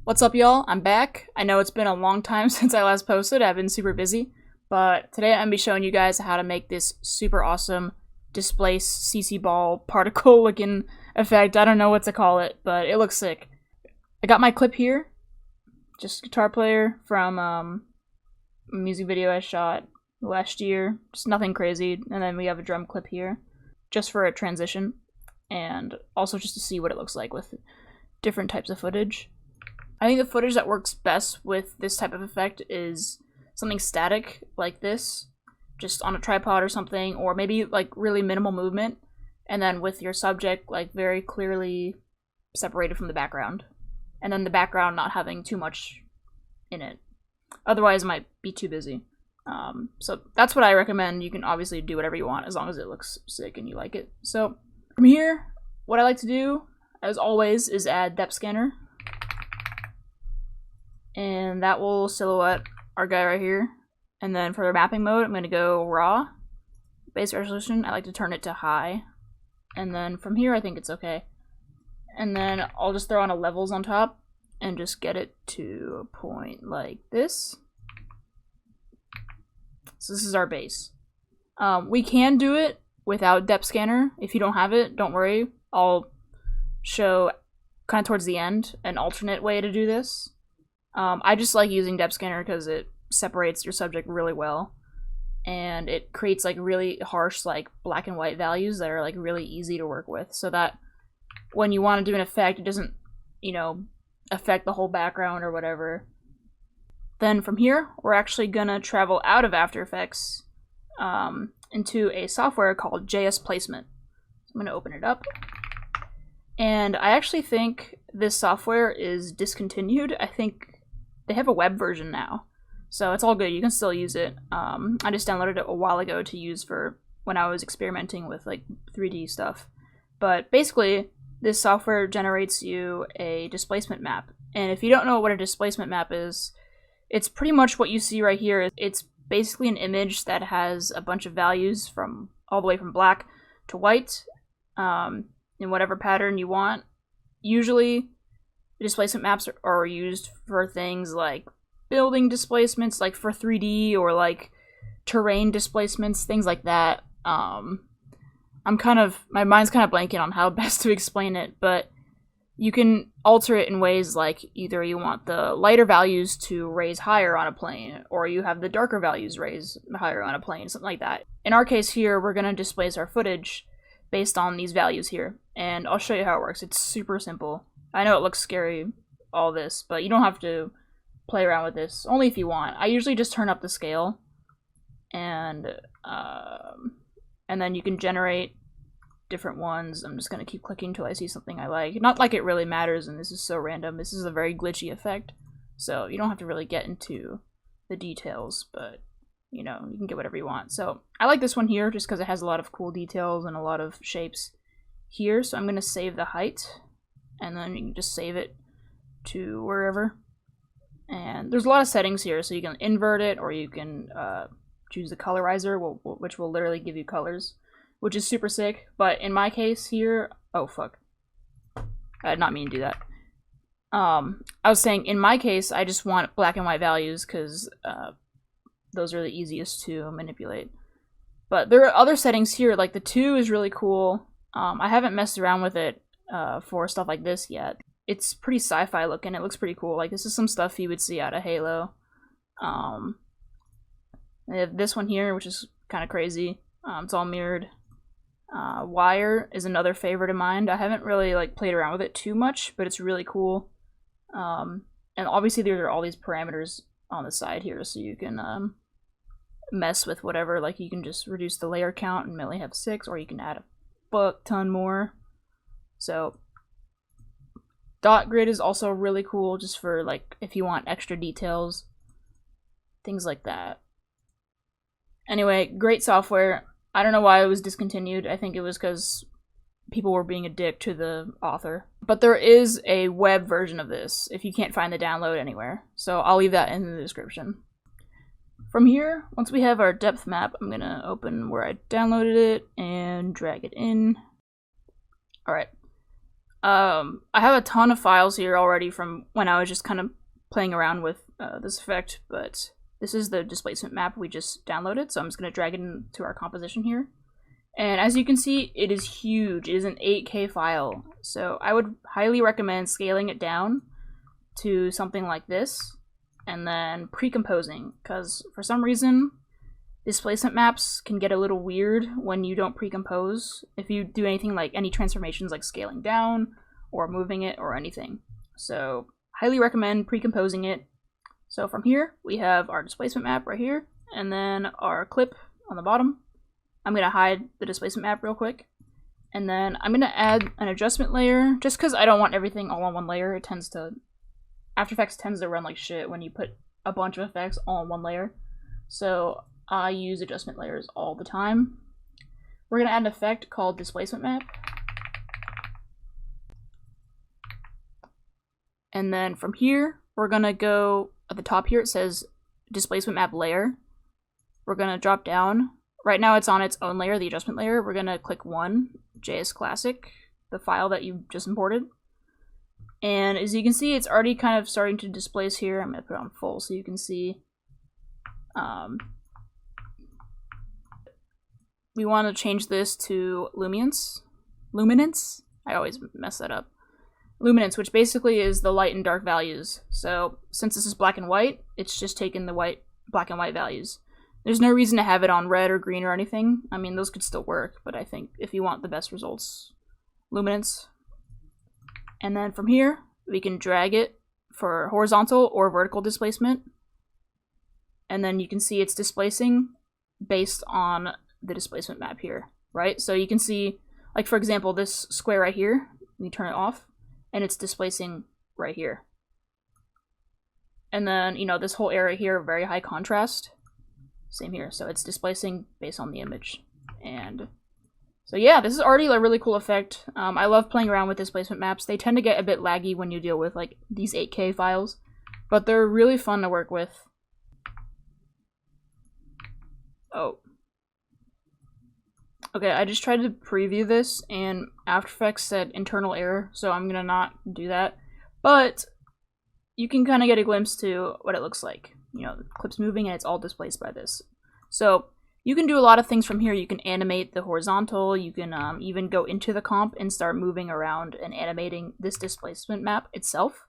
What's up, y'all? I'm back. I know it's been a long time since I last posted. I've been super busy, but today I'm going to be showing you guys how to make this super awesome displace CC ball particle looking effect. I don't know what to call it, but it looks sick. I got my clip here, just guitar player from a music video I shot last year. Just nothing crazy. And then we have a drum clip here, just for a transition, and also just to see what it looks like with different types of footage. I think the footage that works best with this type of effect is something static like this, just on a tripod or something, or maybe like really minimal movement, and then with your subject like very clearly separated from the background, and then the background not having too much in it. Otherwise it might be too busy. So that's what I recommend. You can obviously do whatever you want as long as it looks sick and you like it. So from here, what I like to do, as always, is add depth scanner. And that will silhouette our guy right here. And then for the mapping mode, I'm going to go raw. Base resolution, I like to turn it to high. And then from here, I think it's okay. And then I'll just throw on a levels on top and just get it to a point like this. So this is our base. We can do it without depth scanner. If you don't have it, don't worry. I'll show kind of towards the end an alternate way to do this. I just like using depth scanner because it separates your subject really well, and it creates like really harsh like black and white values that are like really easy to work with, so that when you want to do an effect, it doesn't, you know, affect the whole background or whatever. Then from here, we're actually gonna travel out of After Effects into a software called Displacement. I'm gonna open it up. And I actually think this software is discontinued. I think they have a web version now, so it's all good. You can still use it. I just downloaded it a while ago to use for when I was experimenting with like 3D stuff. But basically, this software generates you a displacement map. And if you don't know what a displacement map is, it's pretty much what you see right here. It's basically an image that has a bunch of values from all the way from black to white, in whatever pattern you want. Usually, displacement maps are used for things like building displacements, like for 3D, or like terrain displacements, things like that. My mind's kind of blanking on how best to explain it, but you can alter it in ways like either you want the lighter values to raise higher on a plane, or you have the darker values raise higher on a plane, something like that. In our case here, we're going to displace our footage based on these values here, and I'll show you how it works. It's super simple. I know it looks scary, all this, but you don't have to play around with this, only if you want. I usually just turn up the scale, and then you can generate different ones. I'm just going to keep clicking until I see something I like. Not like it really matters, and this is so random. This is a very glitchy effect, so you don't have to really get into the details, but you know, you can get whatever you want. So I like this one here just because it has a lot of cool details and a lot of shapes here, so I'm going to save the height. And then you can just save it to wherever. And there's a lot of settings here, so you can invert it, or you can choose the colorizer, which will literally give you colors, which is super sick. But in my case here, oh fuck, I did not mean to do that. I was saying, in my case, I just want black and white values because those are the easiest to manipulate. But there are other settings here, like the 2 is really cool. I haven't messed around with it for stuff like this yet. It's pretty sci-fi looking. It looks pretty cool. Like, this is some stuff you would see out of Halo. They have this one here, which is kind of crazy. It's all mirrored. Wire is another favorite of mine. I haven't really like played around with it too much, but it's really cool. And obviously there are all these parameters on the side here, so you can mess with whatever. Like, you can just reduce the layer count and only have 6, or you can add a fuck ton more. So dot grid is also really cool, just for like if you want extra details, things like that. Anyway, great software. I don't know why it was discontinued. I think it was because people were being a dick to the author. But there is a web version of this if you can't find the download anywhere, so I'll leave that in the description. From here, once we have our depth map, I'm gonna open where I downloaded it and drag it in. Alright. I have a ton of files here already from when I was just kind of playing around with this effect, but this is the displacement map we just downloaded, so I'm just going to drag it into our composition here. And as you can see, it is huge. It is an 8K file, so I would highly recommend scaling it down to something like this, and then pre-composing, because for some reason, displacement maps can get a little weird when you don't pre-compose, if you do anything like any transformations like scaling down, or moving it, or anything. So, highly recommend pre-composing it. So from here, we have our displacement map right here, and then our clip on the bottom. I'm going to hide the displacement map real quick. And then I'm going to add an adjustment layer, just because I don't want everything all on one layer. It tends to... After Effects tends to run like shit when you put a bunch of effects all on one layer. So I use adjustment layers all the time. We're going to add an effect called Displacement Map. And then from here, we're going to go... At the top here, it says Displacement Map Layer. We're going to drop down. Right now it's on its own layer, the adjustment layer. We're going to click 1, JS Classic, the file that you just imported. And as you can see, it's already kind of starting to displace here. I'm going to put it on full so you can see. We want to change this to luminance. Luminance? I always mess that up. Luminance, which basically is the light and dark values. So since this is black and white, it's just taken the black and white values. There's no reason to have it on red or green or anything. I mean, those could still work, but I think if you want the best results, luminance. And then from here, we can drag it for horizontal or vertical displacement. And then you can see it's displacing based on the displacement map here, right? So you can see, like for example, this square right here, we turn it off, and it's displacing right here. And then, you know, this whole area here, very high contrast. Same here, so it's displacing based on the image. And so yeah, this is already a really cool effect. I love playing around with displacement maps. They tend to get a bit laggy when you deal with like these 8K files, but they're really fun to work with. Oh. Okay, I just tried to preview this and After Effects said internal error, so I'm gonna not do that. But you can kind of get a glimpse to what it looks like. You know, the clip's moving and it's all displaced by this. So you can do a lot of things from here. You can animate the horizontal, you can even go into the comp and start moving around and animating this displacement map itself.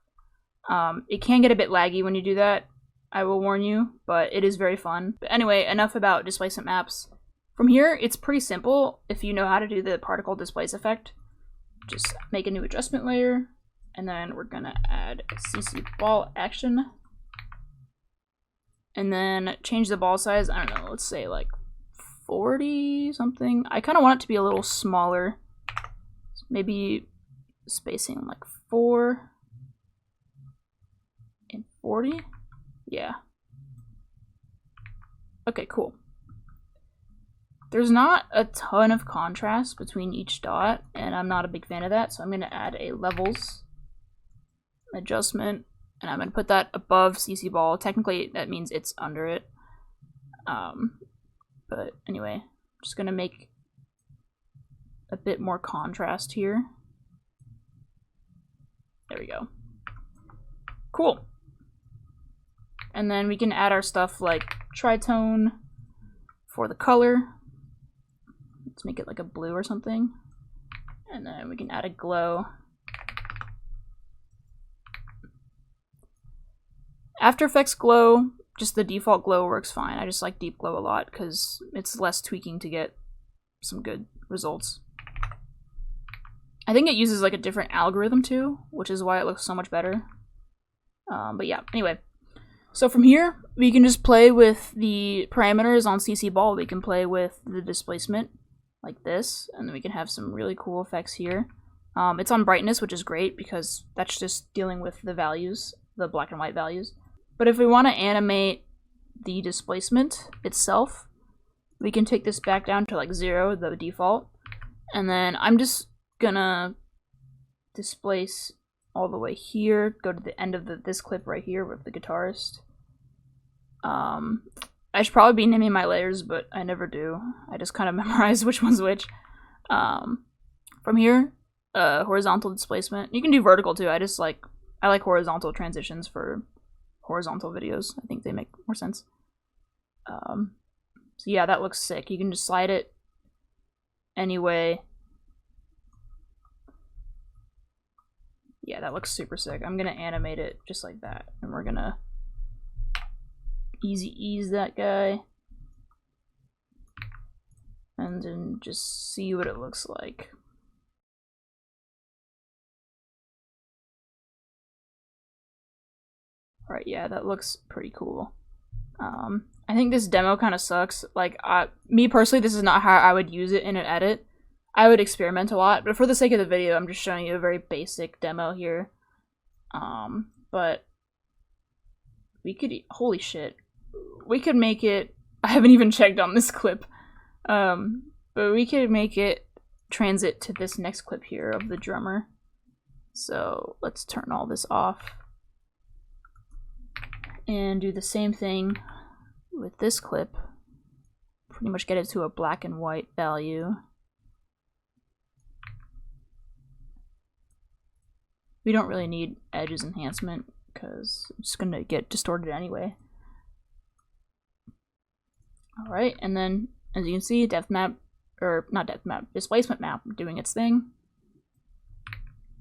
It can get a bit laggy when you do that, I will warn you, but it is very fun. But anyway, enough about displacement maps. From here, it's pretty simple if you know how to do the particle displace effect. Just make a new adjustment layer, and then we're gonna add CC ball action. And then change the ball size, I don't know, let's say like 40 something. I kind of want it to be a little smaller. Maybe spacing like 4 and 40. Yeah. Okay, cool. There's not a ton of contrast between each dot, and I'm not a big fan of that, so I'm going to add a levels adjustment, and I'm going to put that above CC ball. Technically, that means it's under it. But anyway, I'm just going to make a bit more contrast here. There we go. Cool. And then we can add our stuff like tritone for the color. Let's make it like a blue or something. And then we can add a glow. After Effects glow, just the default glow works fine. I just like deep glow a lot because it's less tweaking to get some good results. I think it uses like a different algorithm too, which is why it looks so much better. But yeah, anyway. So from here, we can just play with the parameters on CC ball. We can play with the displacement like this, and then we can have some really cool effects here. It's on brightness, which is great because that's just dealing with the values, the black and white values. But if we want to animate the displacement itself, we can take this back down to like 0, the default, and then I'm just gonna displace all the way here, go to the end of this clip right here with the guitarist. I should probably be naming my layers, but I never do. I just kind of memorize which one's which. From here, horizontal displacement. You can do vertical too. I like horizontal transitions for horizontal videos. I think they make more sense. So yeah, that looks sick. You can just slide it anyway. Yeah, that looks super sick. I'm gonna animate it just like that, and we're gonna easy ease that guy, and then just see what it looks like. Alright, yeah, that looks pretty cool. I think this demo kind of sucks. Like, me personally, this is not how I would use it in an edit. I would experiment a lot, but for the sake of the video, I'm just showing you a very basic demo here. But we could, holy shit, we could make it, I haven't even checked on this clip, but we could make it transit to this next clip here of the drummer. So let's turn all this off and do the same thing with this clip. Pretty much get it to a black and white value. We don't really need edges enhancement because it's going to get distorted anyway. Alright, and then as you can see, depth map, or not depth map, displacement map doing its thing.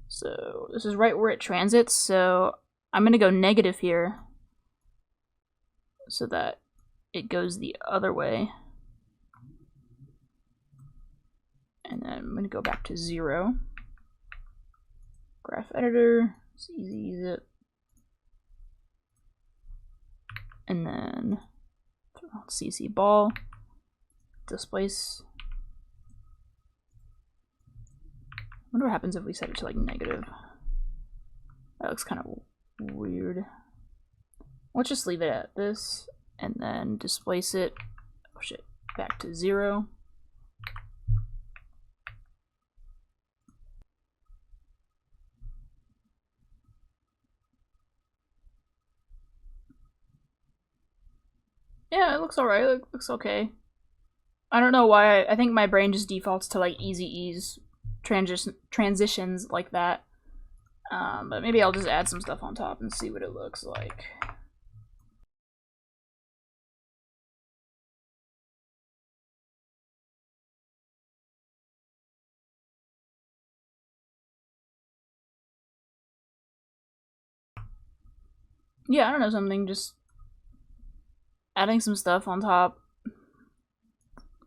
So this is right where it transits, so I'm going to go negative here so that it goes the other way. And then I'm going to go back to 0. Graph editor, it's easy, ease it. And then CC ball, displace. I wonder what happens if we set it to like negative. That looks kind of weird. Let's just leave it at this and then displace it, oh shit, back to 0. Yeah, it looks alright. It looks okay. I don't know why. I think my brain just defaults to like easy ease transitions like that. But maybe I'll just add some stuff on top and see what it looks like. Yeah, I don't know, something, just adding some stuff on top,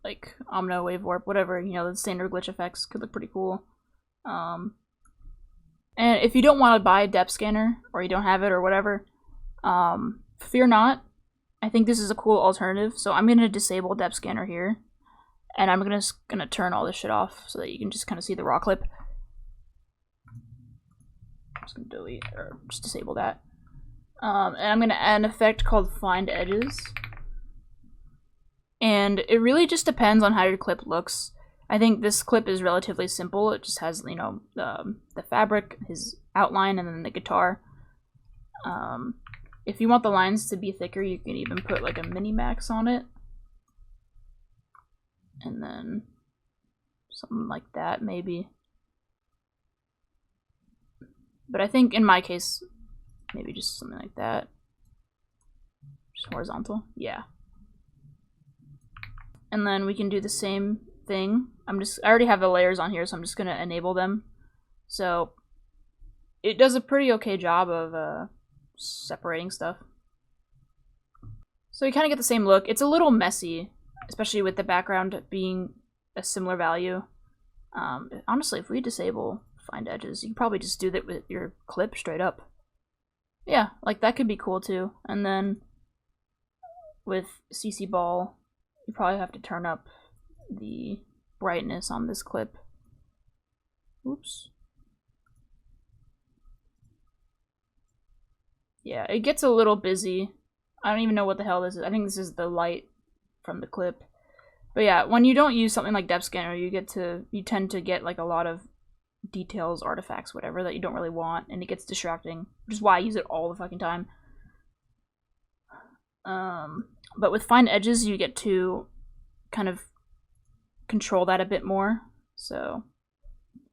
like Omno, Wave Warp, whatever, you know, the standard glitch effects could look pretty cool. And if you don't want to buy a depth scanner, or you don't have it, or whatever, fear not. I think this is a cool alternative, so I'm going to disable depth scanner here, and I'm gonna turn all this shit off so that you can just kind of see the raw clip. I'm just going to delete, or just disable that. And I'm going to add an effect called Find Edges. And it really just depends on how your clip looks. I think this clip is relatively simple. It just has, you know, the fabric, his outline, and then the guitar. If you want the lines to be thicker, you can even put like a mini-max on it. And then something like that, maybe. But I think in my case, maybe just something like that. Just horizontal. Yeah. And then we can do the same thing. I already have the layers on here, so I'm just gonna enable them. So it does a pretty okay job of separating stuff. So you kind of get the same look. It's a little messy, especially with the background being a similar value. Honestly, if we disable Find Edges, you can probably just do that with your clip straight up. Yeah, like that could be cool too. And then with CC Ball, you probably have to turn up the brightness on this clip. Oops. Yeah, it gets a little busy. I don't even know what the hell this is. I think this is the light from the clip. But yeah, when you don't use something like depth scanner, you tend to get like a lot of details, artifacts, whatever, that you don't really want, and it gets distracting, which is why I use it all the fucking time. But with Find Edges, you get to kind of control that a bit more. So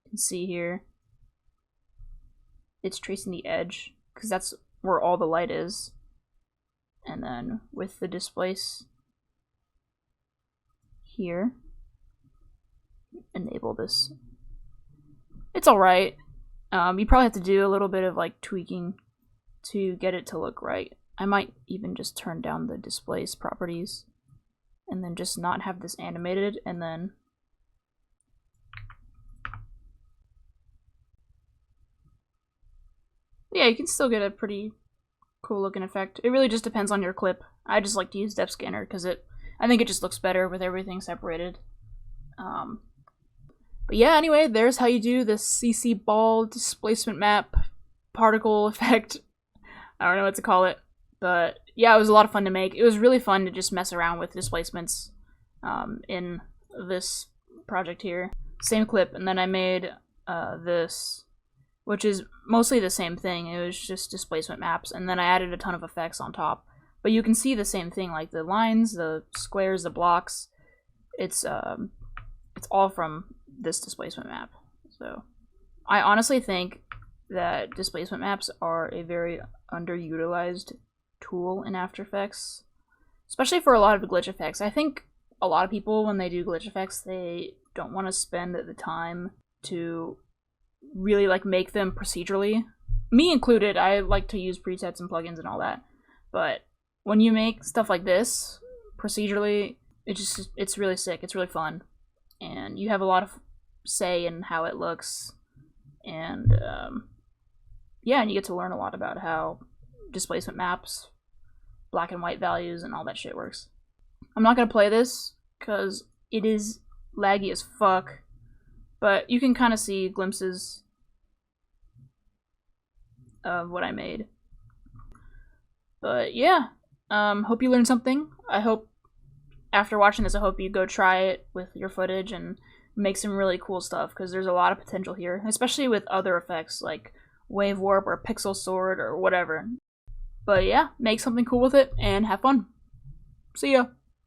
can see here, it's tracing the edge, because that's where all the light is. And then with the displace here, enable this. It's alright. You probably have to do a little bit of like tweaking to get it to look right. I might even just turn down the displace properties and then just not have this animated, and then yeah, you can still get a pretty cool looking effect. It really just depends on your clip. I just like to use depth scanner because I think it just looks better with everything separated. But yeah, anyway, there's how you do the CC ball displacement map particle effect. I don't know what to call it, but yeah, it was a lot of fun to make. It was really fun to just mess around with displacements in this project here. Same clip, and then I made this, which is mostly the same thing. It was just displacement maps, and then I added a ton of effects on top. But you can see the same thing, like the lines, the squares, the blocks. It's all from this displacement map. So I honestly think that displacement maps are a very underutilized tool in After Effects, especially for a lot of the glitch effects. I think a lot of people, when they do glitch effects, they don't want to spend the time to really like make them procedurally. Me included, I like to use presets and plugins and all that. But when you make stuff like this procedurally, it's really sick. It's really fun, and you have a lot of say in how it looks, and yeah, and you get to learn a lot about how displacement maps, black and white values, and all that shit works. I'm not gonna play this because it is laggy as fuck, but you can kind of see glimpses of what I made. But yeah, hope you learned something. I hope after watching this, I hope you go try it with your footage and make some really cool stuff, because there's a lot of potential here, especially with other effects like wave warp or pixel sword or whatever. But yeah, make something cool with it and have fun. See ya!